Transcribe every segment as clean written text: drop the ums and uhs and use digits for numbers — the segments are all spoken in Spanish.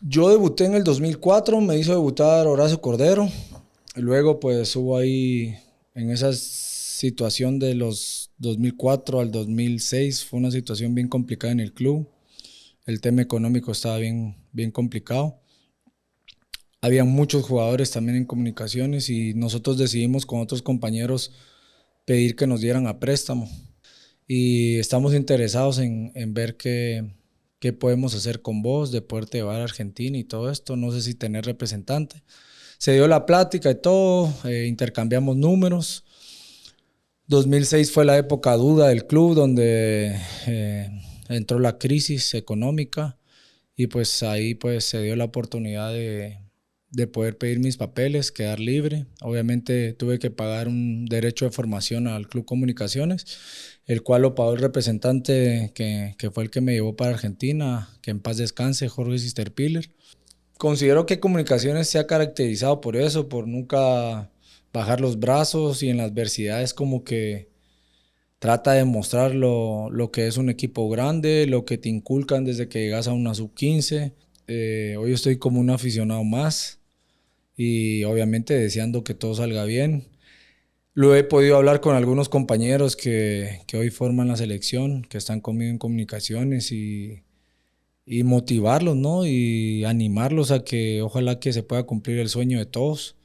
Yo debuté en el 2004, me hizo debutar Horacio Cordero. Y luego pues hubo ahí, en esa situación de los 2004 al 2006, fue una situación bien complicada en el club. El tema económico estaba bien complicado. Había muchos jugadores también en comunicaciones y nosotros decidimos con otros compañeros pedir que nos dieran a préstamo. Y estamos interesados en ver qué podemos hacer con vos, de poderte llevar a Argentina y todo esto. No sé si tener representante. Se dio la plática y todo, intercambiamos números. 2006 fue la época dura del club donde entró la crisis económica y pues ahí pues se dio la oportunidad de poder pedir mis papeles, quedar libre. Obviamente tuve que pagar un derecho de formación al Club Comunicaciones, el cual lo pagó el representante que fue el que me llevó para Argentina, que en paz descanse, Jorge Sisterpiller. Considero que Comunicaciones se ha caracterizado por eso, por nunca bajar los brazos y en las adversidades como que trata de mostrar lo que es un equipo grande, lo que te inculcan desde que llegas a una sub-15. Hoy estoy como un aficionado más y obviamente deseando que todo salga bien. Lo he podido hablar con algunos compañeros que hoy forman la selección, que están conmigo en Comunicaciones y motivarlos, ¿no? Y animarlos a que ojalá que se pueda cumplir el sueño de todos.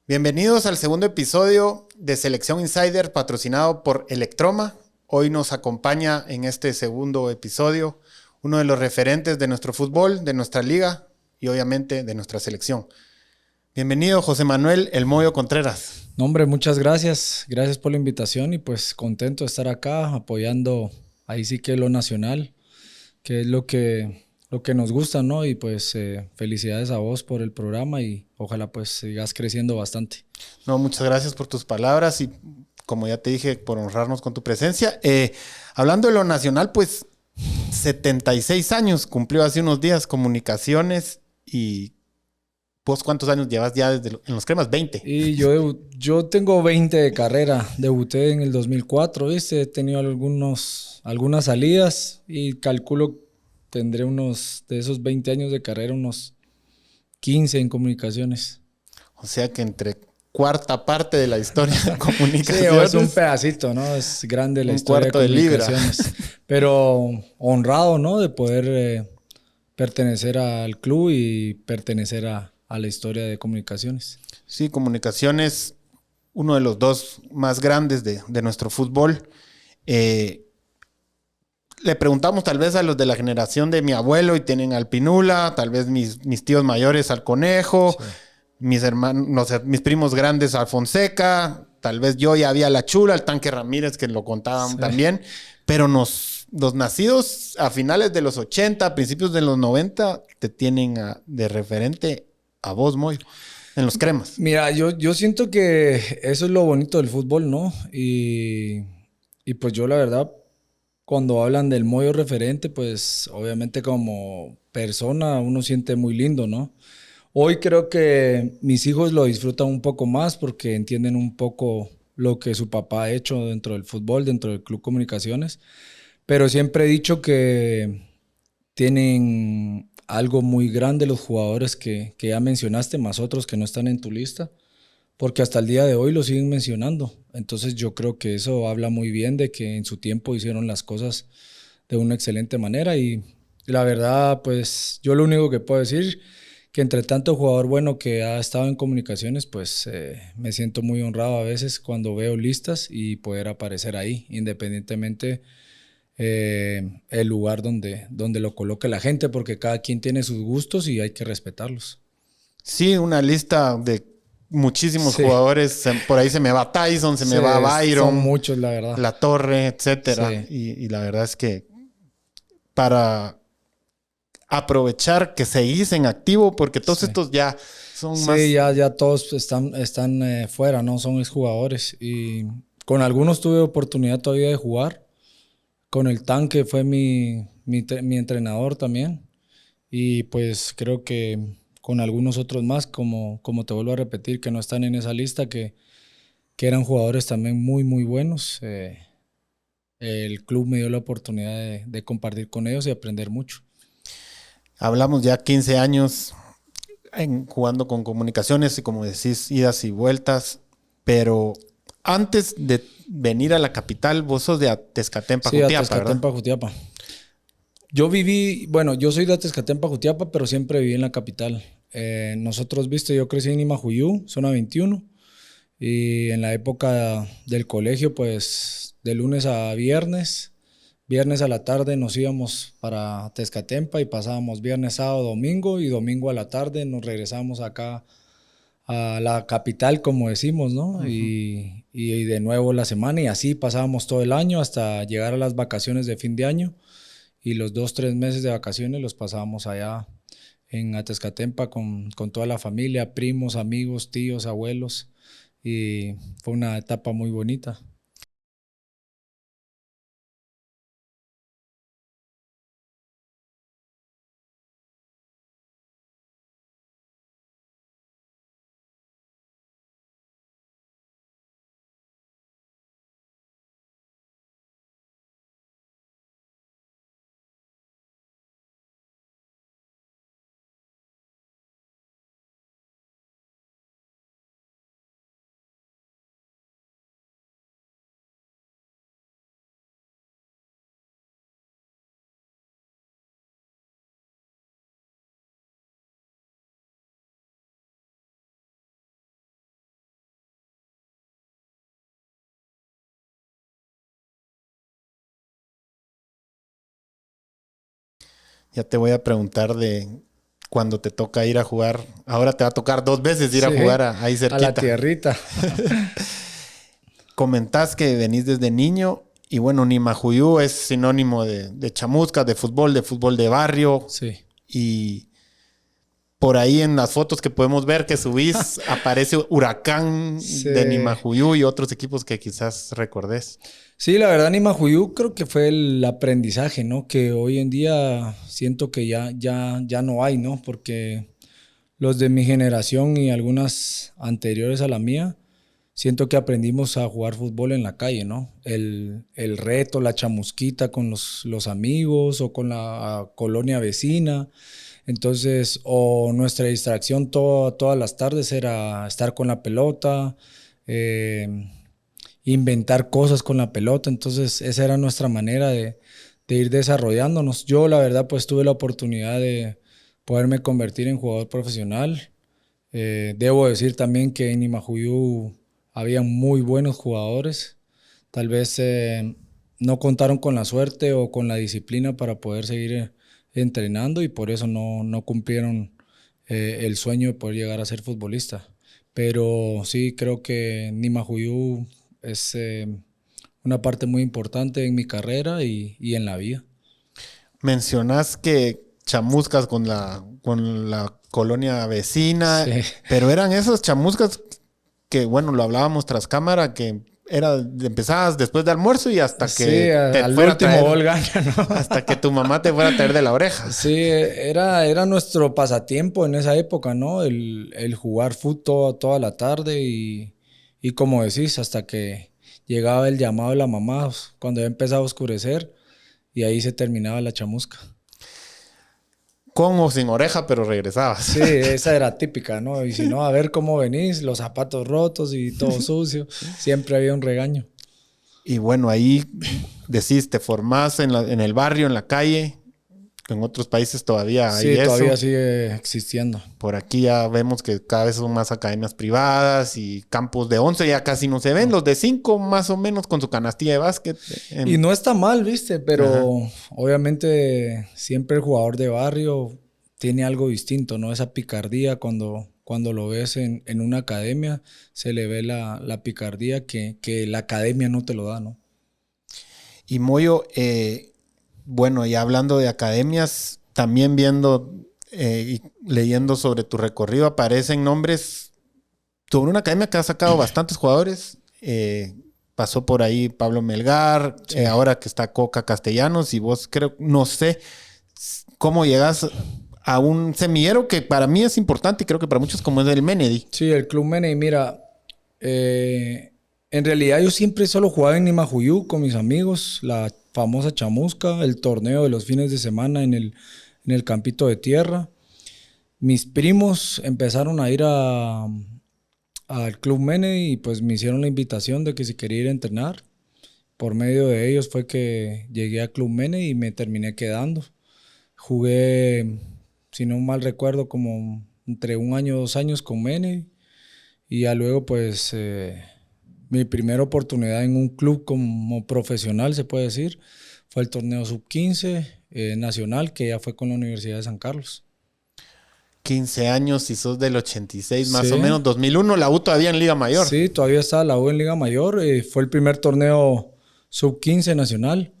Bienvenidos al segundo episodio de Selección Insider patrocinado por Electroma. Hoy nos acompaña en este segundo episodio uno de los referentes de nuestro fútbol, de nuestra liga y obviamente de nuestra selección. Bienvenido José Manuel El Moyo Contreras. No, hombre, muchas gracias. Gracias por la invitación y pues contento de estar acá apoyando ahí sí que lo nacional, que es lo que nos gusta, ¿no? Y pues felicidades a vos por el programa y ojalá pues sigas creciendo bastante. No, muchas gracias por tus palabras y como ya te dije, por honrarnos con tu presencia. Hablando de lo nacional, pues 76 años cumplió hace unos días Comunicaciones y ¿vos cuántos años llevas ya en los cremas? 20. Y yo tengo 20 de carrera, debuté en el 2004, ¿viste? He tenido algunas salidas y calculo tendré de esos 20 años de carrera, unos 15 en comunicaciones. O sea que entre cuarta parte de la historia de Sí, Comunicaciones. es un pedacito, ¿no? Es grande la Un historia de cuarto de libra. Comunicaciones. Pero honrado, ¿no? De poder pertenecer al club y pertenecer a la historia de Comunicaciones. Sí, Comunicaciones, uno de los dos más grandes de nuestro fútbol. Le preguntamos tal vez a los de la generación de mi abuelo y tienen al Pinula, tal vez mis tíos mayores al Conejo, Sí. mis hermanos, no sé, mis primos grandes al Fonseca, tal vez yo ya había la Chula, el Tanque Ramírez que lo contaban Sí. también, pero los nacidos a finales de los 80, principios de los 90, te tienen de referente a vos, Moy, en los cremas. Mira, yo siento que eso es lo bonito del fútbol, ¿no? Y pues yo la verdad, cuando hablan del Moyo referente, pues obviamente como persona uno siente muy lindo, ¿no? Hoy creo que mis hijos lo disfrutan un poco más porque entienden un poco lo que su papá ha hecho dentro del fútbol, dentro del Club Comunicaciones, pero siempre he dicho que tienen algo muy grande los jugadores que ya mencionaste, más otros que no están en tu lista, porque hasta el día de hoy lo siguen mencionando. Entonces yo creo que eso habla muy bien de que en su tiempo hicieron las cosas de una excelente manera y la verdad, pues yo lo único que puedo decir que entre tanto jugador bueno que ha estado en Comunicaciones, pues me siento muy honrado a veces cuando veo listas y poder aparecer ahí, independientemente el lugar donde lo coloque la gente, porque cada quien tiene sus gustos y hay que respetarlos. Sí, una lista de muchísimos Sí, jugadores. Por ahí se me va Tyson, se me sí, va son Byron, muchos, la verdad. La Torre, etcétera. Sí, Y la verdad es que para aprovechar que seguís en activo, porque todos sí. estos ya son más. Sí, ya todos están fuera, ¿no? Son exjugadores. Y con algunos tuve oportunidad todavía de jugar. Con el Tanque fue mi entrenador también. Y pues creo que con algunos otros más, como te vuelvo a repetir, que no están en esa lista, que eran jugadores también muy, muy buenos. El club me dio la oportunidad de compartir con ellos y aprender mucho. Hablamos ya 15 años jugando con Comunicaciones y, como decís, idas y vueltas, pero antes de venir a la capital, vos sos de Atezcatempa, sí, Jutiapa, Atezcatempa, ¿verdad? Jutiapa. Yo soy de Atezcatempa, Jutiapa, pero siempre viví en la capital. Nosotros, yo crecí en Nimajuyú, zona 21, y en la época del colegio, pues de lunes a viernes a la tarde nos íbamos para Tezcatempa y pasábamos viernes, sábado, domingo, y domingo a la tarde nos regresábamos acá a la capital, como decimos, ¿no? Uh-huh. Y de nuevo la semana, y así pasábamos todo el año hasta llegar a las vacaciones de fin de año, y los 2, 3 meses de vacaciones los pasábamos allá en Atezcatempa con toda la familia, primos, amigos, tíos, abuelos, y fue una etapa muy bonita. Ya te voy a preguntar de cuando te toca ir a jugar. Ahora te va a tocar 2 veces ir a jugar ahí cerquita. A la tierrita. Comentás que venís desde niño y bueno, Nimajuyú es sinónimo de chamuscas, de fútbol de barrio. Sí. Y por ahí en las fotos que podemos ver que subís aparece Huracán de Nimajuyú y otros equipos que quizás recordés. Sí, la verdad, Nimajuyú creo que fue el aprendizaje, ¿no? Que hoy en día siento que ya no hay, ¿no? Porque los de mi generación y algunas anteriores a la mía, siento que aprendimos a jugar fútbol en la calle, ¿no? El reto, la chamusquita con los amigos o con la colonia vecina. Entonces, o nuestra distracción todas las tardes era estar con la pelota, inventar cosas con la pelota. Entonces, esa era nuestra manera de ir desarrollándonos. Yo, la verdad, pues tuve la oportunidad de poderme convertir en jugador profesional. Debo decir también que en Nimajuyú había muy buenos jugadores. Tal vez no contaron con la suerte o con la disciplina para poder seguir entrenando, y por eso no cumplieron el sueño de poder llegar a ser futbolista. Pero sí creo que Nimajuyú es una parte muy importante en mi carrera y en la vida. Mencionás que chamuscas con la colonia vecina, sí. Pero eran esos chamuscas que, bueno, lo hablábamos tras cámara, que empezabas después de almuerzo y hasta que te fuera a traer, ¿no? Hasta que tu mamá te fuera a traer de la oreja. Sí, era nuestro pasatiempo en esa época, ¿no? El jugar fútbol toda la tarde y como decís, hasta que llegaba el llamado de la mamá cuando ya empezaba a oscurecer, y ahí se terminaba la chamusca. Con o sin oreja, pero regresabas. Sí, esa era típica, ¿no? Y si no, a ver cómo venís, los zapatos rotos y todo sucio. Siempre había un regaño. Y bueno, ahí decís, te formás en el barrio, en la calle. En otros países todavía hay eso. Sí, todavía sigue existiendo. Por aquí ya vemos que cada vez son más academias privadas y campos de 11 ya casi no se ven. Los de 5 más o menos con su canastilla de básquet. Y no está mal, ¿viste? Pero obviamente siempre el jugador de barrio tiene algo distinto, ¿no? Esa picardía cuando lo ves en una academia, se le ve la picardía que la academia no te lo da, ¿no? Y Moyo, bueno, y hablando de academias, también viendo y leyendo sobre tu recorrido, aparecen nombres sobre una academia que ha sacado bastantes jugadores. Pasó por ahí Pablo Melgar, sí. Ahora que está Coca Castellanos, y vos creo, no sé cómo llegas a un semillero que para mí es importante y creo que para muchos como es el Menedy. Sí, el Club Mene. Mira, en realidad yo siempre solo jugaba en Nimajuyú con mis amigos, la famosa chamusca, el torneo de los fines de semana en el campito de tierra. Mis primos empezaron a ir al Club Mene y pues me hicieron la invitación de que si quería ir a entrenar. Por medio de ellos fue que llegué a Club Mene y me terminé quedando. Jugué, si no mal recuerdo, como entre 1 año, 2 años con Mene. Y ya luego, pues, mi primera oportunidad en un club como profesional, se puede decir, fue el torneo sub-15 nacional, que ya fue con la Universidad de San Carlos. 15 años y sos del 86 más o Sí, menos. 2001 la U todavía en Liga Mayor. sí, todavía estaba la U en Liga Mayor. Fue el primer torneo sub-15 nacional.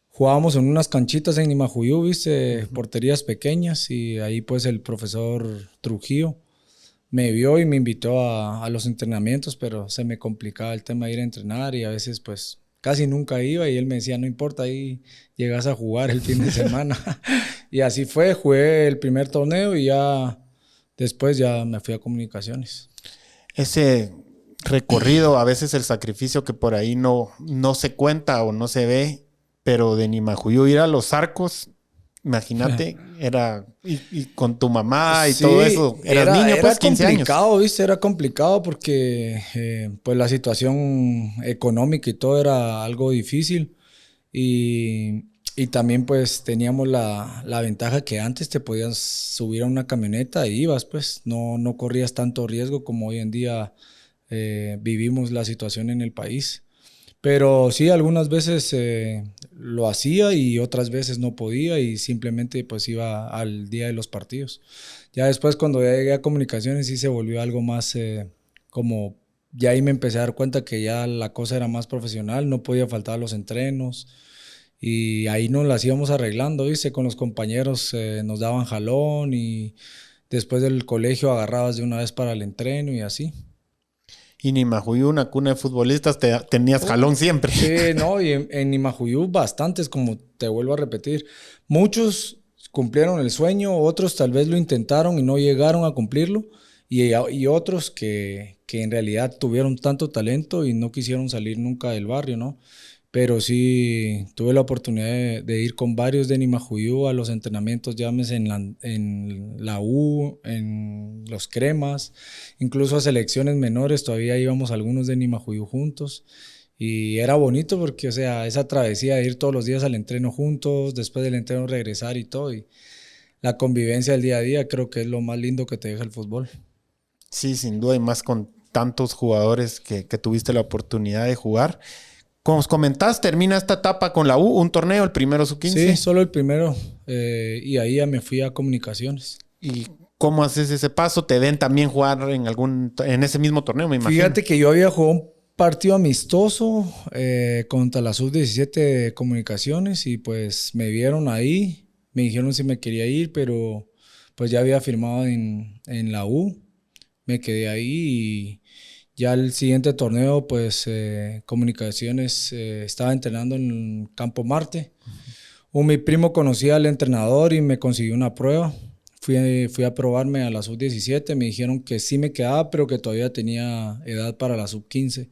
Jugábamos en unas canchitas en Nimajuyú, viste, porterías pequeñas, y ahí pues el profesor Trujillo me vio y me invitó a los entrenamientos, pero se me complicaba el tema de ir a entrenar y a veces pues casi nunca iba y él me decía, no importa, ahí llegas a jugar el fin de semana. Y así fue, jugué el primer torneo y ya después ya me fui a comunicaciones. Ese recorrido, a veces el sacrificio que por ahí no se cuenta o no se ve, pero de Nimajuyú ir a Los Arcos, imagínate, era y con tu mamá y Sí, todo eso. Eras niño, pues, 15 años. Era complicado, ¿viste? Era complicado porque pues la situación económica y todo era algo difícil. Y también pues teníamos la ventaja que antes te podías subir a una camioneta y ibas, pues no corrías tanto riesgo como hoy en día vivimos la situación en el país. Pero sí, algunas veces lo hacía y otras veces no podía y simplemente pues iba al día de los partidos. Ya después cuando ya llegué a comunicaciones sí se volvió algo más como, ya ahí me empecé a dar cuenta que ya la cosa era más profesional, no podía faltar a los entrenos y ahí nos las íbamos arreglando, ¿viste? Con los compañeros nos daban jalón y después del colegio agarrabas de una vez para el entreno y así. Y Nimajuyú, una cuna de futbolistas, tenías jalón siempre. Sí, no, y en Nimajuyú bastantes, como te vuelvo a repetir. Muchos cumplieron el sueño, otros tal vez lo intentaron y no llegaron a cumplirlo, y otros que en realidad tuvieron tanto talento y no quisieron salir nunca del barrio, ¿no? Pero sí tuve la oportunidad de ir con varios de Nimajuyú a los entrenamientos, llámese en la U, en los Cremas, incluso a selecciones menores, todavía íbamos algunos de Nimajuyú juntos. Y era bonito porque, o sea, esa travesía de ir todos los días al entreno juntos, después del entreno regresar y todo, y la convivencia del día a día creo que es lo más lindo que te deja el fútbol. Sí, sin duda, y más con tantos jugadores que tuviste la oportunidad de jugar. Como os comentás, termina esta etapa con la U, un torneo, el primero sub-15. Sí, solo el primero, y ahí ya me fui a comunicaciones. ¿Y cómo haces ese paso? ¿Te ven también jugar en ese mismo torneo, me imagino? Fíjate que yo había jugado un partido amistoso contra la sub-17 de comunicaciones y pues me vieron ahí, me dijeron si me quería ir, pero pues ya había firmado en la U, me quedé ahí y ya el siguiente torneo pues comunicaciones estaba entrenando en Campo Marte. Mi primo conocía al entrenador y me consiguió una prueba. Fui a probarme a la sub-17, me dijeron que sí me quedaba, pero que todavía tenía edad para la sub-15.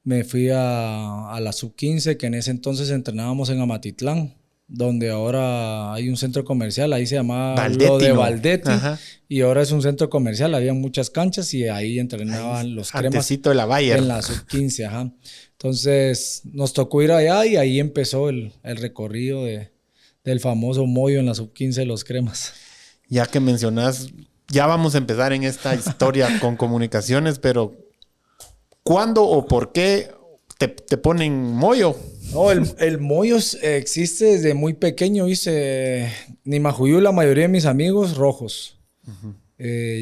Me fui a la sub-15, que en ese entonces entrenábamos en Amatitlán, donde ahora hay un centro comercial, ahí se llamaba lo de Valdeti, ¿no? Valdetti, Ajá. y ahora es un centro comercial, había muchas canchas y ahí entrenaban los Cremas Antecito de la Bayer. en la sub-15, ajá. Entonces nos tocó ir allá y ahí empezó el recorrido del famoso Moyo en la sub-15 de los Cremas. Ya que mencionas, ya vamos a empezar en esta historia con comunicaciones, pero ¿cuándo o por qué te ponen Moyo? No, el Moyo existe desde muy pequeño, ¿viste? Nimajuyú, la mayoría de mis amigos, rojos.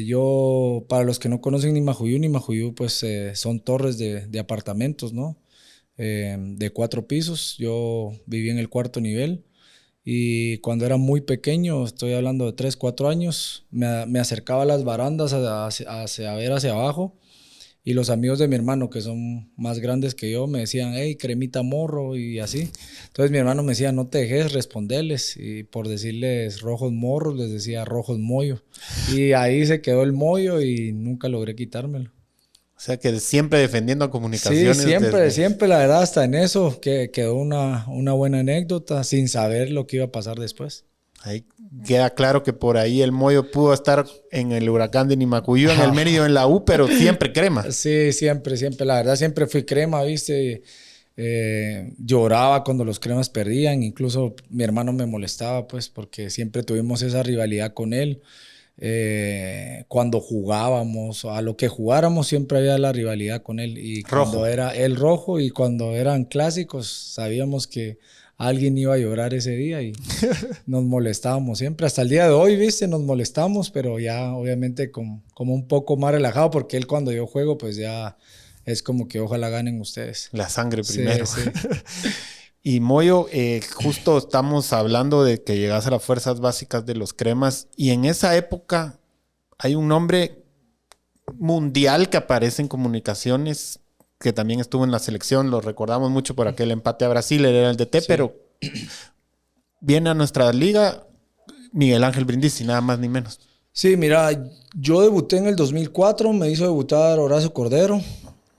Yo, para los que no conocen Nimajuyú pues son torres de apartamentos, ¿no? De 4 pisos. Yo viví en el 4.º nivel. Y cuando era muy pequeño, estoy hablando de 3, 4 años, me acercaba a las barandas hacia ver hacia abajo Y los amigos de mi hermano, que son más grandes que yo, me decían, hey, cremita morro y así. Entonces mi hermano me decía, no te dejes responderles. Y por decirles rojos morros, les decía rojos mollo. Y ahí se quedó el mollo y nunca logré quitármelo. O sea que siempre defendiendo a Sí, Comunicaciones siempre, desde... siempre, la verdad, hasta en eso que quedó una buena anécdota sin saber lo que iba a pasar después. Ahí queda claro que por ahí el Moyo pudo estar en el Huracán de Nimacuyú, en el Mérida, en la U, pero siempre crema. Sí, siempre, siempre. La verdad, siempre fui crema, ¿viste? Lloraba cuando los cremas perdían. Incluso mi hermano me molestaba, pues, porque siempre tuvimos esa rivalidad con él. Cuando jugábamos, a lo que jugáramos, siempre había la rivalidad con él. Y cuando Rojo. era el rojo y cuando eran clásicos, sabíamos que alguien iba a llorar ese día y nos molestábamos siempre. Hasta el día de hoy, ¿viste? Nos molestamos, pero ya obviamente como un poco más relajado, porque él cuando yo juego, pues ya es como que ojalá ganen ustedes. La sangre Sí, primero. sí. Y Moyo, justo estamos hablando de que llegas a las fuerzas básicas de los cremas y en esa época hay un nombre mundial que aparece en Comunicaciones, que también estuvo en la selección, lo recordamos mucho por aquel empate a Brasil, él era el DT, Sí. pero viene a nuestra liga Miguel Ángel Brindisi, nada más ni menos. Sí, mira, yo debuté en el 2004, me hizo debutar Horacio Cordero.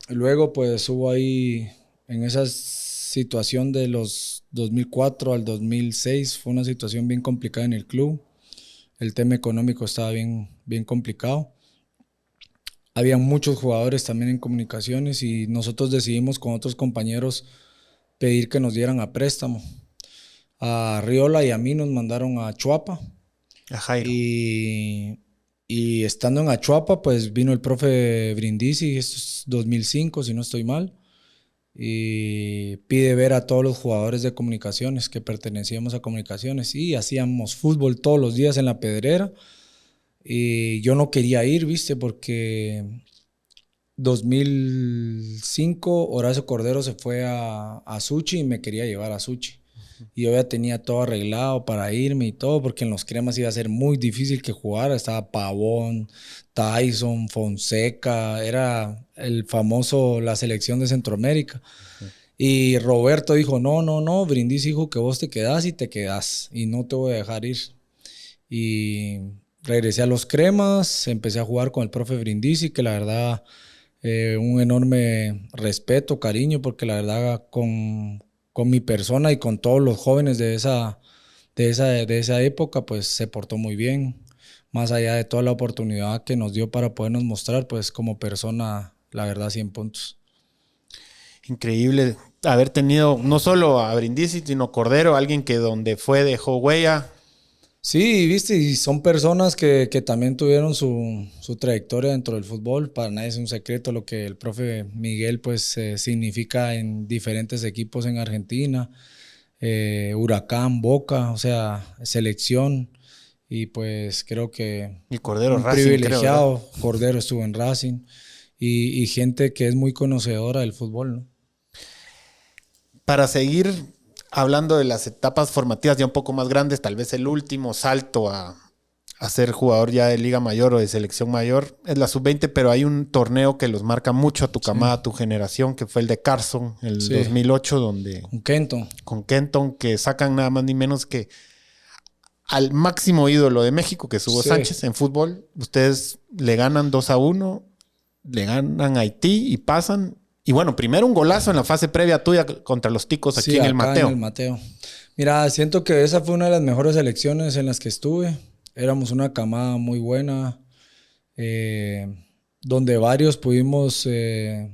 Y luego pues hubo ahí en esa situación de los 2004 al 2006, fue una situación bien complicada en el club. El tema económico estaba bien, bien complicado. Había muchos jugadores también en Comunicaciones y nosotros decidimos con otros compañeros pedir que nos dieran a préstamo. A Riola y a mí nos mandaron a Chuapa A Jairo. y estando en Achuapa pues vino el profe Brindisi, esto es 2005 si no estoy mal, y pide ver a todos los jugadores de Comunicaciones que pertenecíamos a Comunicaciones y hacíamos fútbol todos los días en la Pedrera. Y yo no quería ir, ¿viste? Porque 2005 Horacio Cordero se fue a Suchi y me quería llevar a Suchi. Y yo ya tenía todo arreglado para irme y todo, porque en los cremas iba a ser muy difícil que jugara. Estaba Pavón, Tyson, Fonseca, era el famoso, la selección de Centroamérica. Y Roberto dijo, no, no, no, Brindis dijo que vos te quedás y te quedás y no te voy a dejar ir. Y regresé a los cremas, empecé a jugar con el profe Brindisi, que la verdad, un enorme respeto, cariño, porque la verdad con mi persona y con todos los jóvenes de esa época, pues se portó muy bien. Más allá de toda la oportunidad que nos dio para podernos mostrar, pues como persona, la verdad, 100 puntos. Increíble haber tenido no solo a Brindisi, sino Cordero, alguien que donde fue dejó huella. Sí, viste, y son personas que también tuvieron su trayectoria dentro del fútbol. Para nadie es un secreto lo que el profe Miguel pues significa en diferentes equipos en Argentina, Huracán, Boca, o sea, selección. Y pues creo que Y Cordero un Racing, creo, ¿verdad? privilegiado, Cordero estuvo en Racing y gente que es muy conocedora del fútbol, ¿no? Para seguir hablando de las etapas formativas ya un poco más grandes, tal vez el último salto a ser jugador ya de Liga Mayor o de Selección Mayor es la Sub-20, pero hay un torneo que los marca mucho a tu camada, a tu generación, que fue el de Carson, el Sí. 2008, donde Con Kenton. con Kenton, que sacan nada más ni menos que al máximo ídolo de México, que es Hugo Sí. Sánchez en fútbol. Ustedes le ganan 2-1, le ganan a Haití y pasan. Y bueno, primero un golazo en la fase previa tuya contra los Ticos aquí Sí, en el acá Mateo. en el Mateo. Mira, siento que esa fue una de las mejores elecciones en las que estuve. Éramos una camada muy buena, eh, donde varios pudimos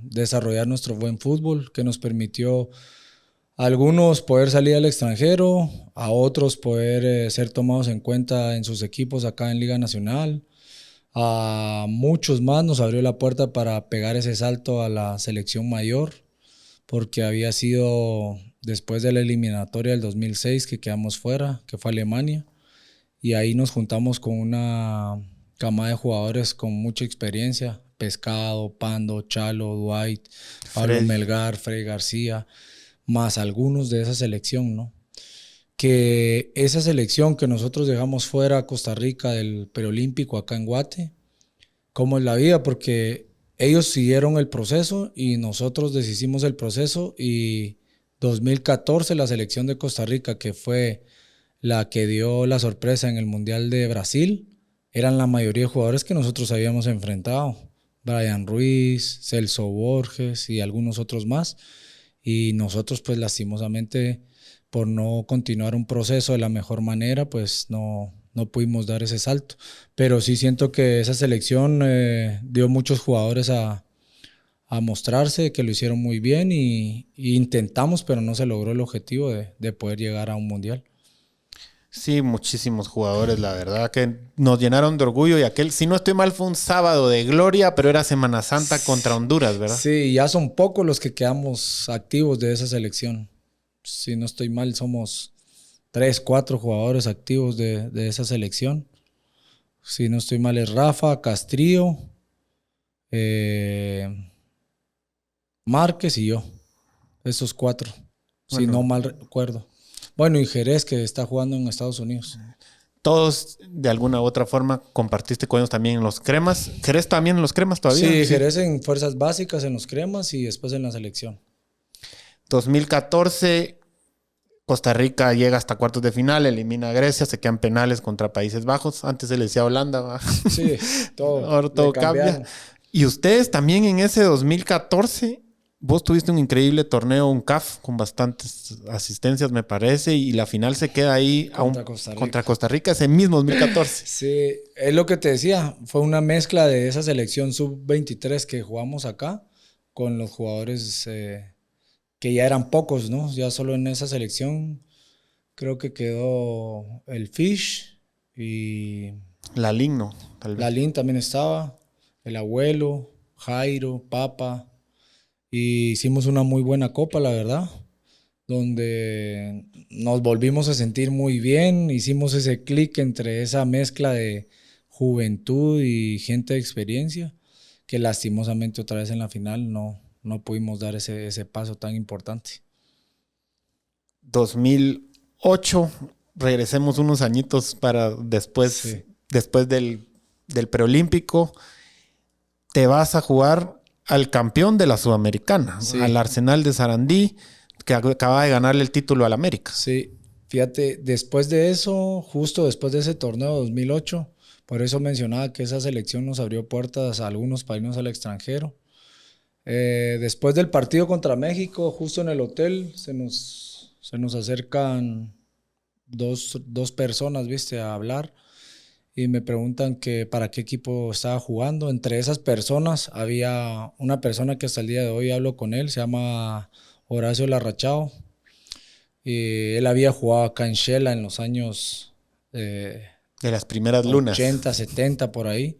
desarrollar nuestro buen fútbol, que nos permitió a algunos poder salir al extranjero, a otros poder ser tomados en cuenta en sus equipos acá en Liga Nacional. A muchos más nos abrió la puerta para pegar ese salto a la selección mayor, porque había sido después de la eliminatoria del 2006 que quedamos fuera, que fue Alemania, y ahí nos juntamos con una camada de jugadores con mucha experiencia, Pescado, Pando, Chalo, Dwight, Pablo Freddy. Melgar, Freddy García, más algunos de esa selección, ¿no? Que esa selección que nosotros dejamos fuera a Costa Rica del preolímpico acá en Guate, ¿cómo es la vida? Porque ellos siguieron el proceso y nosotros deshicimos el proceso, y 2014 la selección de Costa Rica, que fue la que dio la sorpresa en el Mundial de Brasil, eran la mayoría de jugadores que nosotros habíamos enfrentado. Brian Ruiz, Celso Borges y algunos otros más. Y nosotros, pues lastimosamente, por no continuar un proceso de la mejor manera, pues no pudimos dar ese salto. Pero sí siento que esa selección dio muchos jugadores a mostrarse, que lo hicieron muy bien, y intentamos, pero no se logró el objetivo de poder llegar a un mundial. Sí, muchísimos jugadores, la verdad, que nos llenaron de orgullo. Y aquel, si no estoy mal, fue un sábado de gloria, pero era Semana Santa contra Honduras, ¿verdad? Sí, ya son pocos los que quedamos activos de esa selección. Si no estoy mal, somos 3, 4 jugadores activos de esa selección. Si no estoy mal, es Rafa, Castrillo, Márquez y yo. Esos 4, si no mal recuerdo. Bueno, y Jerez, que está jugando en Estados Unidos. Todos, de alguna u otra forma, compartiste con ellos también en los cremas. ¿Jerez también en los cremas todavía? Sí, Jerez en fuerzas básicas, en los cremas, y después en la selección. 2014, Costa Rica llega hasta cuartos de final, elimina a Grecia, se quedan penales contra Países Bajos. Antes se le decía Holanda, ¿va? Sí, todo, ahora todo cambia. Y ustedes también en ese 2014... Vos tuviste un increíble torneo, un CAF, con bastantes asistencias, me parece, y la final se queda ahí contra Costa Rica ese mismo 2014. Sí, es lo que te decía, fue una mezcla de esa selección sub-23 que jugamos acá con los jugadores que ya eran pocos, ¿no? Ya solo en esa selección creo que quedó el Fish y... Lalín, ¿no? Tal vez. Lalín también estaba, el Abuelo, Jairo, Papa... Y hicimos una muy buena copa, la verdad, donde nos volvimos a sentir muy bien, hicimos ese clic entre esa mezcla de juventud y gente de experiencia, que lastimosamente otra vez en la final no pudimos dar ese paso tan importante. 2008, regresemos unos añitos para después, Sí. Después del preolímpico, te vas a jugar al campeón de la Sudamericana, Sí. al Arsenal de Sarandí, que acaba de ganarle el título al América. Sí, fíjate, después de eso, justo después de ese torneo de 2008, por eso mencionaba que esa selección nos abrió puertas a algunos para irnos al extranjero. Después del partido contra México, justo en el hotel, se nos acercan dos personas, ¿viste?, a hablar. Y me preguntan que para qué equipo estaba jugando. Entre esas personas había una persona que hasta el día de hoy hablo con él, se llama Horacio Larrachao. Y él había jugado acá en Shela en los años de las primeras lunas, 80, 70 por ahí.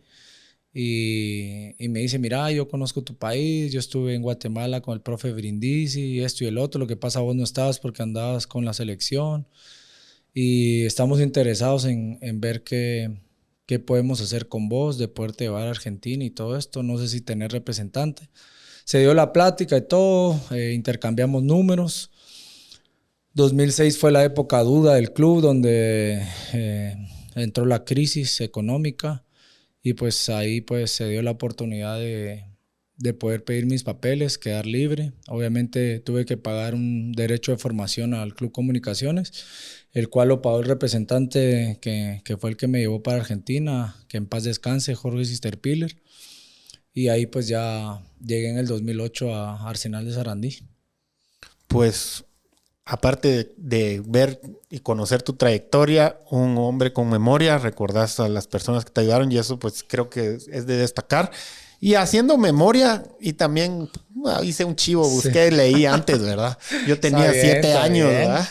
Y me dice, mira, yo conozco tu país, yo estuve en Guatemala con el profe Brindisi, esto y el otro, lo que pasa vos no estabas porque andabas con la selección. Y estamos interesados en ver qué podemos hacer con vos, de poderte llevar a Argentina y todo esto. No sé si tener representante. Se dio la plática y todo, intercambiamos números. 2006 fue la época dura del club, donde entró la crisis económica, y pues ahí pues se dio la oportunidad de poder pedir mis papeles, quedar libre. Obviamente tuve que pagar un derecho de formación al Club Comunicaciones, el cual lo pagó el representante que fue el que me llevó para Argentina, que en paz descanse, Jorge Sisterpiller. Y ahí pues ya llegué en el 2008 a Arsenal de Sarandí. Pues aparte de ver y conocer tu trayectoria, un hombre con memoria, recordás a las personas que te ayudaron, y eso pues creo que es de destacar. Y haciendo memoria, y también hice un chivo, busqué, sí. Leí antes, ¿verdad? Yo tenía 7 años, bien. ¿Verdad?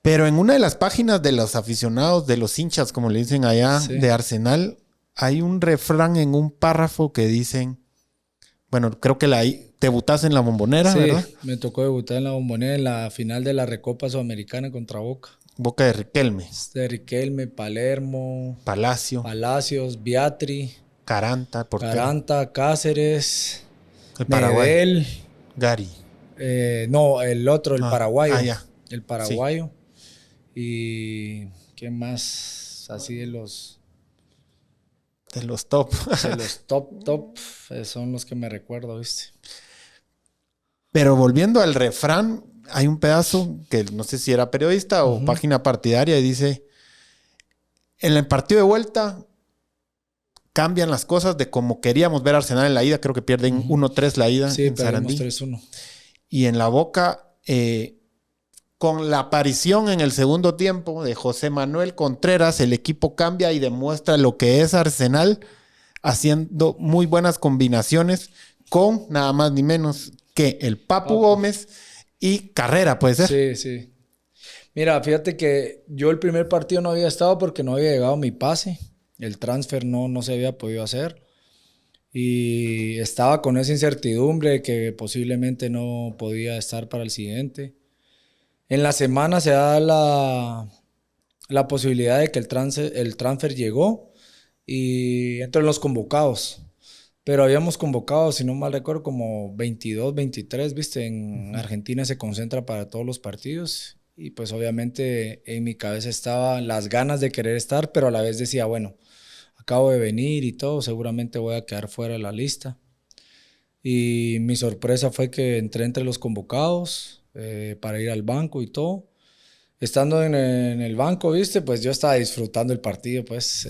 Pero en una de las páginas de los aficionados, de los hinchas, como le dicen allá, sí, de Arsenal, hay un refrán en un párrafo que dicen, bueno, creo que debutaste en la Bombonera, sí, ¿verdad? Me tocó debutar en la Bombonera en la final de la Recopa Sudamericana contra Boca. Boca de Riquelme. De Riquelme, Palermo. Palacios, Beatri. Caranta, Cáceres. El Paraguay. Medel. Gary. No, el otro, el paraguayo. Ya. El paraguayo. Sí. Y ¿qué más? Así de los... De los top. De los top, son los que me recuerdo, ¿viste? Pero volviendo al refrán, hay un pedazo que no sé si era periodista o página partidaria y dice, en el partido de vuelta cambian las cosas de como queríamos ver a Arsenal en la ida. Creo que pierden 1-3 la ida Sí, en Sarandí. 3-1. Y en la Boca, con la aparición en el segundo tiempo de José Manuel Contreras, el equipo cambia y demuestra lo que es Arsenal, haciendo muy buenas combinaciones con nada más ni menos que el Papu Gómez y Carrera, ¿puede ser? Sí. Mira, fíjate que yo el primer partido no había estado porque no había llegado mi pase. El transfer no se había podido hacer. Y estaba con esa incertidumbre de que posiblemente no podía estar para el siguiente. En la semana se da la posibilidad de que el transfer llegó y entró en los convocados. Pero habíamos convocado, si no mal recuerdo, como 22, 23, ¿viste? En Argentina se concentra para todos los partidos y pues obviamente en mi cabeza estaban las ganas de querer estar, pero a la vez decía, bueno, acabo de venir y todo, seguramente voy a quedar fuera de la lista. Y mi sorpresa fue que entré entre los convocados para ir al banco y todo. Estando en el banco, ¿viste? Pues yo estaba disfrutando el partido, pues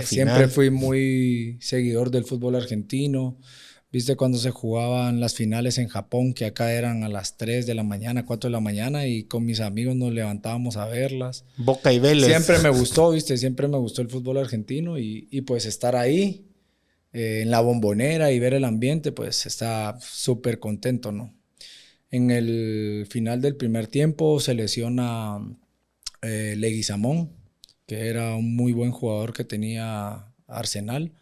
siempre fui muy seguidor del fútbol argentino. ¿Viste? Cuando se jugaban las finales en Japón, que acá eran a las 3 de la mañana, 4 de la mañana, y con mis amigos nos levantábamos a verlas. Boca y Vélez. Siempre me gustó, ¿viste? Siempre me gustó el fútbol argentino y pues estar ahí en la Bombonera y ver el ambiente, pues está súper contento, ¿no? En el final del primer tiempo se lesiona Leguizamón, que era un muy buen jugador que tenía Arsenal.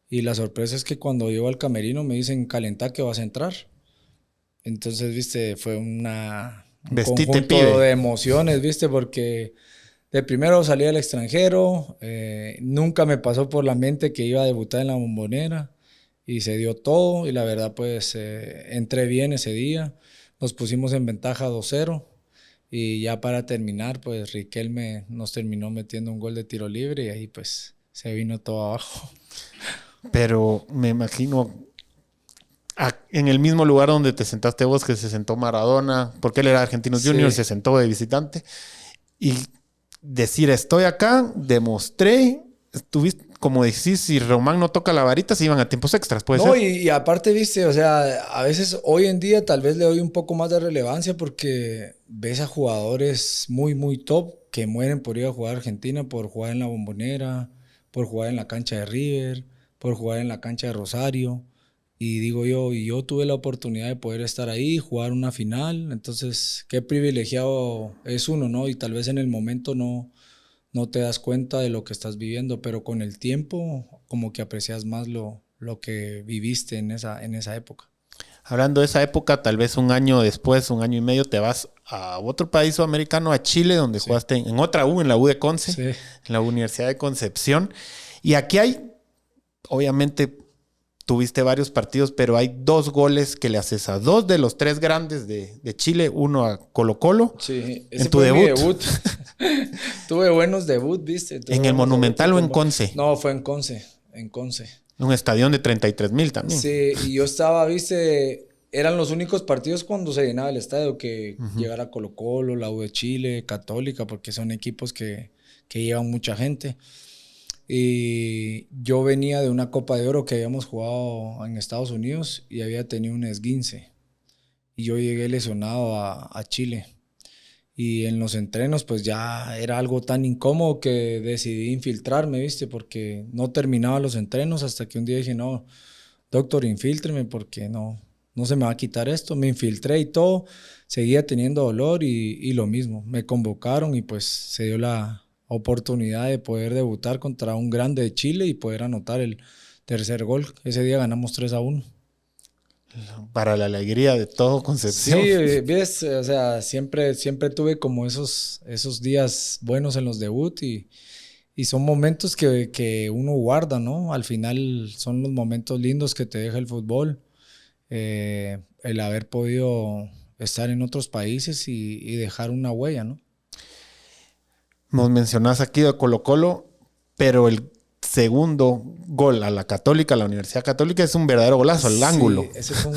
Y la sorpresa es que cuando llego al camerino me dicen, calentá que vas a entrar. Entonces, viste, fue un conjunto de emociones, viste, porque de primero salí al extranjero, nunca me pasó por la mente que iba a debutar en la Bombonera y se dio todo y la verdad pues entré bien ese día, nos pusimos en ventaja 2-0 y ya para terminar pues Riquelme nos terminó metiendo un gol de tiro libre y ahí pues se vino todo abajo. Pero me imagino en el mismo lugar donde te sentaste vos, que se sentó Maradona, porque él era Argentinos Juniors, se sentó de visitante. Y decir, estoy acá, demostré, estuviste, como decís, si Román no toca la varita, se iban a tiempos extras, ¿puede ser? Y aparte, viste, o sea, a veces hoy en día tal vez le doy un poco más de relevancia porque ves a jugadores muy, muy top que mueren por ir a jugar a Argentina, por jugar en la Bombonera, por jugar en la cancha de River, por jugar en la cancha de Rosario. Y digo yo tuve la oportunidad de poder estar ahí, jugar una final. Entonces, qué privilegiado es uno, ¿no? Y tal vez en el momento no te das cuenta de lo que estás viviendo, pero con el tiempo como que aprecias más lo que viviste en esa época. Hablando de esa época, tal vez un año después, un año y medio, te vas a otro país sudamericano, a Chile, donde jugaste en otra U, en la U de Conce, en la Universidad de Concepción. Y aquí hay, obviamente, tuviste varios partidos, pero hay 2 goles que le haces a 2 de los 3 grandes de Chile, uno a Colo-Colo. Sí, en tu debut. Tuve buenos debuts, ¿viste? ¿En el Monumental o en Conce? No, fue en Conce. Un estadio de 33,000 también. Sí, y yo estaba, ¿viste? Eran los únicos partidos cuando se llenaba el estadio que llegara Colo-Colo, la U de Chile, Católica, porque son equipos que llevan mucha gente. Y yo venía de una Copa de Oro que habíamos jugado en Estados Unidos y había tenido un esguince. Y yo llegué lesionado a Chile. Y en los entrenos pues ya era algo tan incómodo que decidí infiltrarme, ¿viste? Porque no terminaba los entrenos hasta que un día dije, no, doctor, infíltreme porque no se me va a quitar esto. Me infiltré y todo, seguía teniendo dolor y lo mismo. Me convocaron y pues se dio la oportunidad de poder debutar contra un grande de Chile y poder anotar el tercer gol. Ese día ganamos 3-1. Para la alegría de todo Concepción. Sí, ves, o sea, siempre tuve como esos días buenos en los debut y son momentos que uno guarda, ¿no? Al final son los momentos lindos que te deja el fútbol, el haber podido estar en otros países y dejar una huella, ¿no? Nos mencionás aquí de Colo-Colo, pero el segundo gol a la Católica, a la Universidad Católica, es un verdadero golazo al ángulo. Ese fue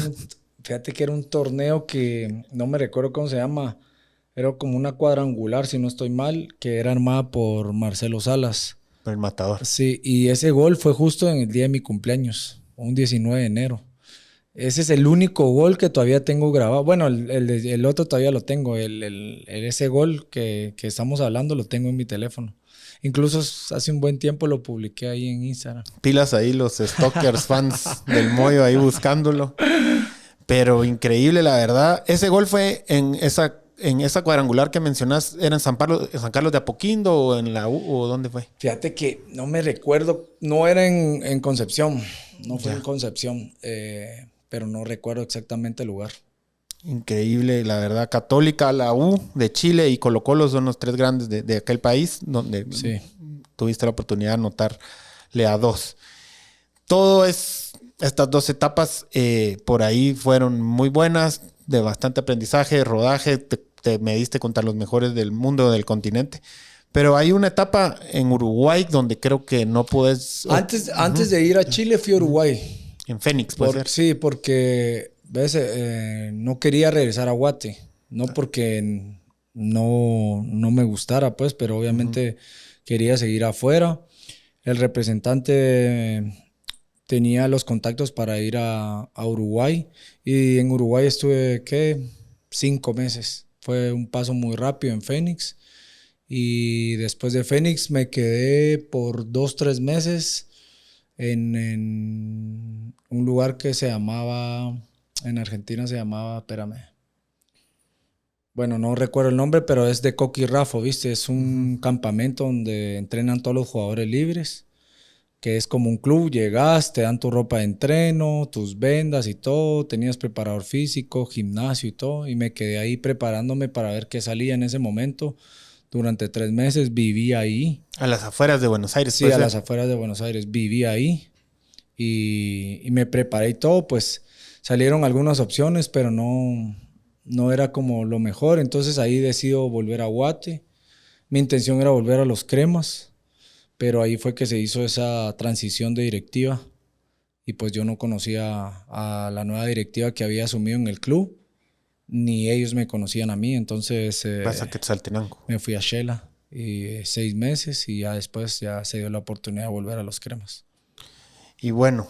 fíjate que era un torneo que no me recuerdo cómo se llama. Era como una cuadrangular, si no estoy mal, que era armada por Marcelo Salas. El matador. Sí, y ese gol fue justo en el día de mi cumpleaños, un 19 de enero. Ese es el único gol que todavía tengo grabado. Bueno, el otro todavía lo tengo. Ese gol que estamos hablando lo tengo en mi teléfono. Incluso hace un buen tiempo lo publiqué ahí en Instagram. Pilas ahí los stalkers fans del Moyo ahí buscándolo. Pero increíble, la verdad. Ese gol fue en esa cuadrangular que mencionas. ¿Era en San Carlos de Apoquindo o en la U o dónde fue? Fíjate que no me recuerdo. No era en Concepción. No fue Ya. en Concepción. Pero no recuerdo exactamente el lugar. Increíble, la verdad. Católica, la U de Chile y Colo-Colo son los tres grandes de aquel país donde Sí. tuviste la oportunidad de anotarle a dos. Estas dos etapas por ahí fueron muy buenas, de bastante aprendizaje, rodaje, te mediste contra los mejores del mundo, del continente. Pero hay una etapa en Uruguay donde creo que no puedes... Antes de ir a Chile fui a Uruguay. En Fénix, puede ser. Sí, porque ¿ves? No quería regresar a Guate. No porque no me gustara, pues, pero obviamente quería seguir afuera. El representante tenía los contactos para ir a Uruguay. Y en Uruguay estuve, ¿qué? 5 meses. Fue un paso muy rápido en Fénix. Y después de Fénix me quedé por 2, 3 meses en un lugar que se llamaba, en Argentina se llamaba, espérame. Bueno, no recuerdo el nombre, pero es de Coquirrafo, ¿viste? Es un campamento donde entrenan todos los jugadores libres, que es como un club. Llegas, te dan tu ropa de entreno, tus vendas y todo. Tenías preparador físico, gimnasio y todo. Y me quedé ahí preparándome para ver qué salía en ese momento. Durante 3 meses viví ahí. A las afueras de Buenos Aires. Sí, a las afueras de Buenos Aires. Viví ahí y me preparé y todo. Pues salieron algunas opciones, pero no era como lo mejor. Entonces ahí decido volver a Guate. Mi intención era volver a los Cremas, pero ahí fue que se hizo esa transición de directiva. Y pues yo no conocía a la nueva directiva que había asumido en el club, ni ellos me conocían a mí. Entonces Vas a Quetzaltenango. me fui a Shela y 6 meses y ya después ya se dio la oportunidad de volver a los Cremas. Y bueno,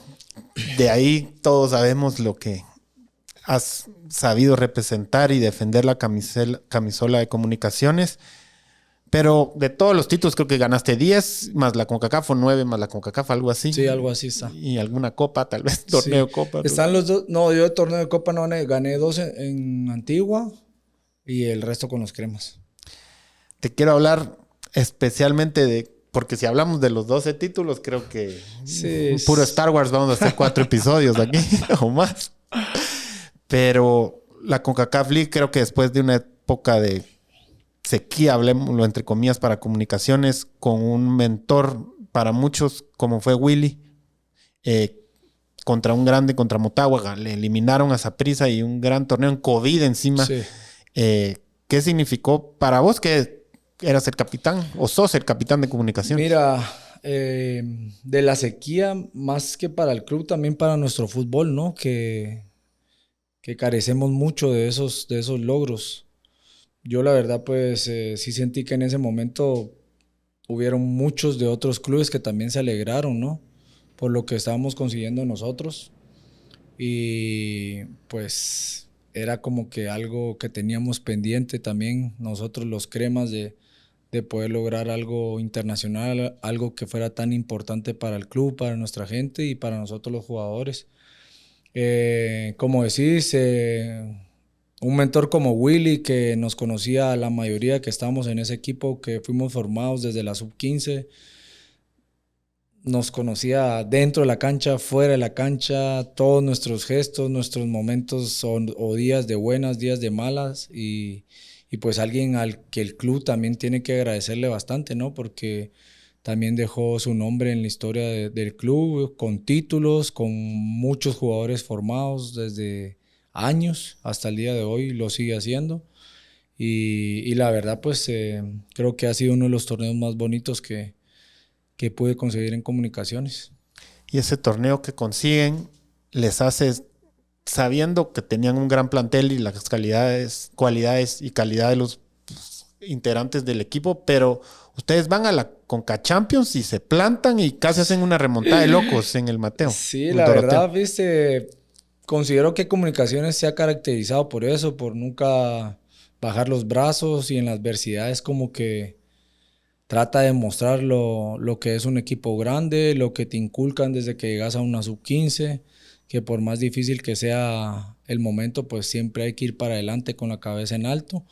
de ahí todos sabemos lo que has sabido representar y defender la camisola de Comunicaciones. Pero de todos los títulos creo que ganaste 10, más la CONCACAF o 9, más la CONCACAF, algo así. Sí, algo así está. Y alguna copa, tal vez, torneo Sí. copa. Están los dos. No, yo de torneo de copa no gané 2 en Antigua y el resto con los Cremas. Te quiero hablar especialmente de... Porque si hablamos de los 12 títulos, creo que Sí, puro Star Wars vamos a hacer 4 episodios aquí o más. Pero la CONCACAF League creo que después de una época de sequía, hablemoslo entre comillas, para Comunicaciones, con un mentor para muchos como fue Willy, contra un grande, contra Motagua, le eliminaron a Saprissa y un gran torneo en COVID encima. Sí. ¿Qué significó para vos que eras el capitán o sos el capitán de Comunicaciones? Mira, de la sequía, más que para el club, también para nuestro fútbol, ¿no? Que carecemos mucho de esos logros. Yo la verdad pues sí sentí que en ese momento hubieron muchos de otros clubes que también se alegraron, ¿no? Por lo que estábamos consiguiendo nosotros. Y pues era como que algo que teníamos pendiente también nosotros los Cremas de poder lograr algo internacional, algo que fuera tan importante para el club, para nuestra gente y para nosotros los jugadores. Como decís, un mentor como Willy, que nos conocía a la mayoría que estábamos en ese equipo, que fuimos formados desde la sub-15, nos conocía dentro de la cancha, fuera de la cancha, todos nuestros gestos, nuestros momentos o días de buenas, días de malas, y pues alguien al que el club también tiene que agradecerle bastante, ¿no? Porque también dejó su nombre en la historia del club, con títulos, con muchos jugadores formados desde años hasta el día de hoy, lo sigue haciendo. Y la verdad, pues creo que ha sido uno de los torneos más bonitos que que pude conseguir en Comunicaciones. Y ese torneo que consiguen les hace, sabiendo que tenían un gran plantel y las cualidades y calidad de los integrantes del equipo, pero ustedes van a la Conca Champions y se plantan y casi hacen una remontada de locos en el Mateo. Sí, la verdad, viste, considero que Comunicaciones se ha caracterizado por eso, por nunca bajar los brazos y en las adversidades como que trata de mostrar lo que es un equipo grande, lo que te inculcan desde que llegas a una sub-15, que por más difícil que sea el momento, pues siempre hay que ir para adelante con la cabeza en alto.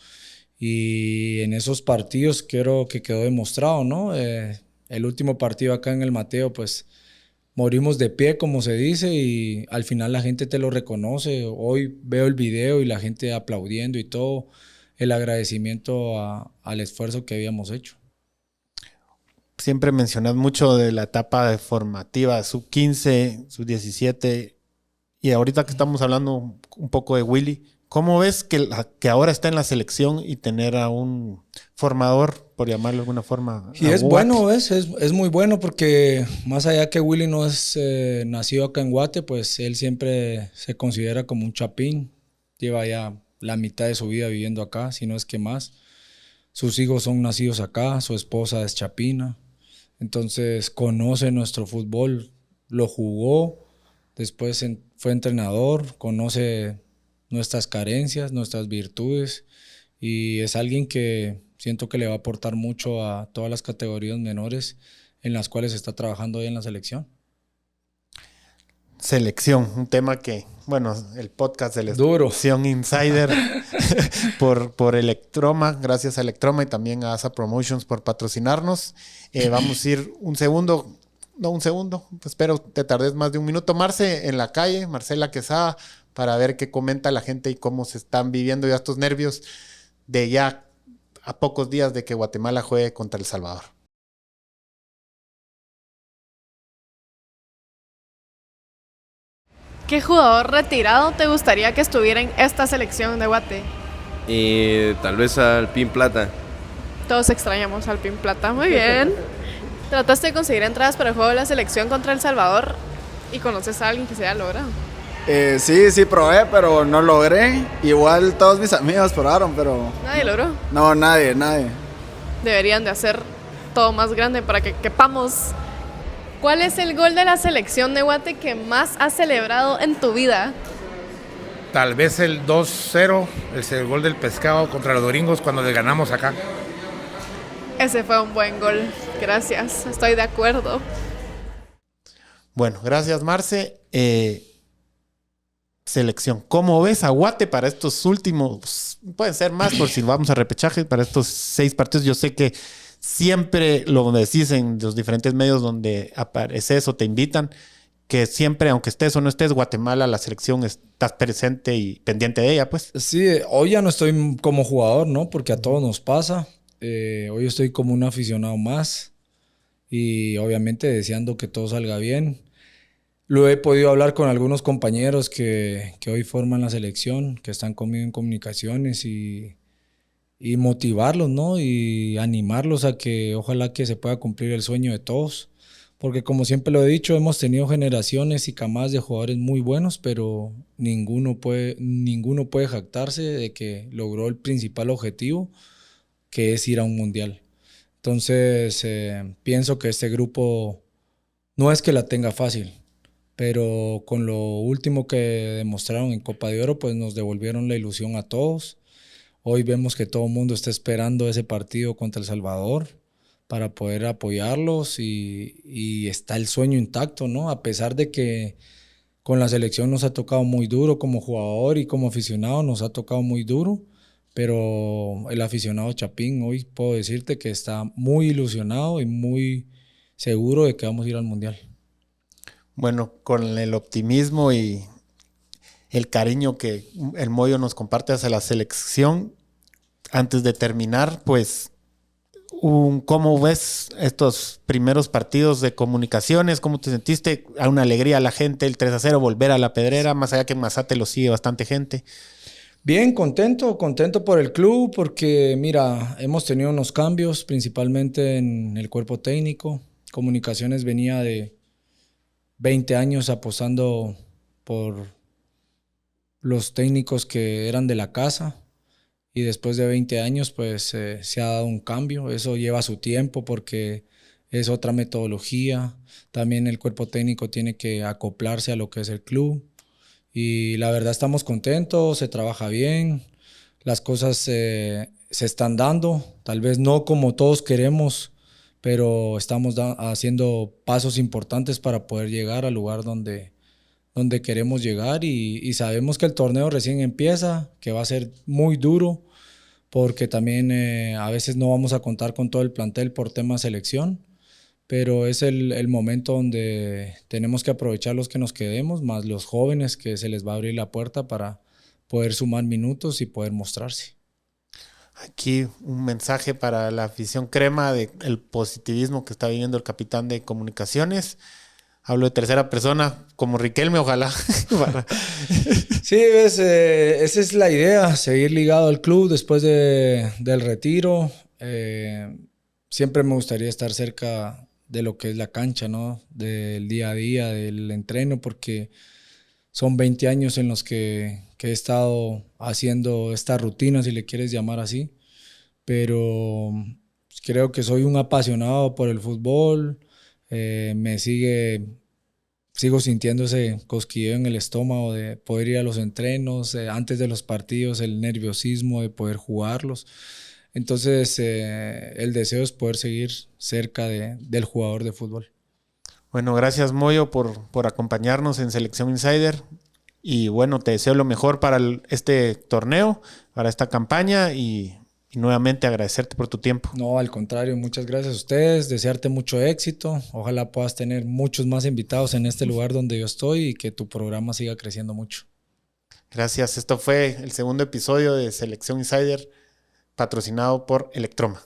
Y en esos partidos creo que quedó demostrado, ¿no? El último partido acá en el Mateo, pues morimos de pie, como se dice, y al final la gente te lo reconoce. Hoy veo el video y la gente aplaudiendo y todo, el agradecimiento al esfuerzo que habíamos hecho. Siempre mencionas mucho de la etapa formativa, sub-15, sub-17, y ahorita que estamos hablando un poco de Willy, ¿cómo ves que ahora está en la selección y tener a un formador, por llamarlo de alguna forma? Y es bueno, es muy bueno porque más allá que Willy no es nacido acá en Guate, pues él siempre se considera como un chapín. Lleva ya la mitad de su vida viviendo acá, si no es que más. Sus hijos son nacidos acá, su esposa es chapina. Entonces conoce nuestro fútbol, lo jugó, después fue entrenador, conoce nuestras carencias, nuestras virtudes y es alguien que siento que le va a aportar mucho a todas las categorías menores en las cuales está trabajando hoy en la selección. Selección, un tema que, bueno, el podcast de la Duro. Selección Insider por Electroma, gracias a Electroma y también a ASA Promotions por patrocinarnos. Vamos a ir espero te tardes más de un minuto. Marce, en la calle, Marcela Quesada, para ver qué comenta la gente y cómo se están viviendo ya estos nervios de ya a pocos días de que Guatemala juegue contra El Salvador. ¿Qué jugador retirado te gustaría que estuviera en esta selección de Guate? Tal vez al Pin Plata. Todos extrañamos al Pin Plata. Muy bien. ¿Trataste de conseguir entradas para el juego de la selección contra El Salvador? ¿Y conoces a alguien que se haya logrado? Sí probé, pero no logré. Igual todos mis amigos probaron, pero... ¿Nadie logró? No, nadie. Deberían de hacer todo más grande para que quepamos. ¿Cuál es el gol de la selección de Guate que más has celebrado en tu vida? Tal vez el 2-0, el gol del Pescado contra los Doringos cuando le ganamos acá. Ese fue un buen gol. Gracias, estoy de acuerdo. Bueno, gracias Marce. Selección, ¿cómo ves a Guate para estos últimos, pueden ser más por si vamos a repechaje, para estos 6 partidos? Yo sé que siempre lo decís en los diferentes medios donde apareces o te invitan, que siempre, aunque estés o no estés, Guatemala, la selección, estás presente y pendiente de ella, pues. Sí, hoy ya no estoy como jugador, ¿no? Porque a todos nos pasa. Hoy estoy como un aficionado más y obviamente deseando que todo salga bien. Lo he podido hablar con algunos compañeros que hoy forman la selección, que están conmigo en Comunicaciones y motivarlos, ¿no? Y animarlos a que ojalá que se pueda cumplir el sueño de todos. Porque como siempre lo he dicho, hemos tenido generaciones y camadas de jugadores muy buenos, pero ninguno puede jactarse de que logró el principal objetivo, que es ir a un mundial. Entonces, pienso que este grupo no es que la tenga fácil, pero con lo último que demostraron en Copa de Oro, pues nos devolvieron la ilusión a todos. Hoy vemos que todo el mundo está esperando ese partido contra El Salvador para poder apoyarlos y está el sueño intacto, ¿no? A pesar de que con la selección nos ha tocado muy duro como jugador y como aficionado nos ha tocado muy duro, pero el aficionado Chapín hoy puedo decirte que está muy ilusionado y muy seguro de que vamos a ir al Mundial. Bueno, con el optimismo y el cariño que el Moyo nos comparte hacia la selección, antes de terminar, pues, ¿cómo ves estos primeros partidos de Comunicaciones? ¿Cómo te sentiste? ¿A una alegría a la gente, el 3-0, volver a la Pedrera, más allá que en Mazate lo sigue bastante gente? Bien, contento por el club, porque mira, hemos tenido unos cambios, principalmente en el cuerpo técnico, Comunicaciones venía de 20 años apostando por los técnicos que eran de la casa y después de 20 años pues se ha dado un cambio. Eso lleva su tiempo porque es otra metodología. También el cuerpo técnico tiene que acoplarse a lo que es el club y la verdad estamos contentos, se trabaja bien, las cosas se están dando, tal vez no como todos queremos, pero estamos haciendo pasos importantes para poder llegar al lugar donde queremos llegar y sabemos que el torneo recién empieza, que va a ser muy duro porque también a veces no vamos a contar con todo el plantel por tema selección, pero es el momento donde tenemos que aprovechar los que nos quedemos, más los jóvenes que se les va a abrir la puerta para poder sumar minutos y poder mostrarse. Aquí un mensaje para la afición crema del positivismo que está viviendo el capitán de Comunicaciones. Hablo de tercera persona, como Riquelme, ojalá. Sí, esa es la idea, seguir ligado al club después del retiro. Siempre me gustaría estar cerca de lo que es la cancha, ¿no? Del día a día, del entreno, porque son 20 años en los que he estado haciendo esta rutina, si le quieres llamar así. Pero creo que soy un apasionado por el fútbol. Sigo sintiendo ese cosquilleo en el estómago de poder ir a los entrenos, antes de los partidos, el nerviosismo de poder jugarlos. Entonces, el deseo es poder seguir cerca del jugador de fútbol. Bueno, gracias Moyo por acompañarnos en Selección Insider. Y bueno, te deseo lo mejor para este torneo, para esta campaña y nuevamente agradecerte por tu tiempo. No, al contrario, muchas gracias a ustedes, desearte mucho éxito, ojalá puedas tener muchos más invitados en este lugar donde yo estoy y que tu programa siga creciendo mucho. Gracias, esto fue el segundo episodio de Selección Insider patrocinado por Electroma.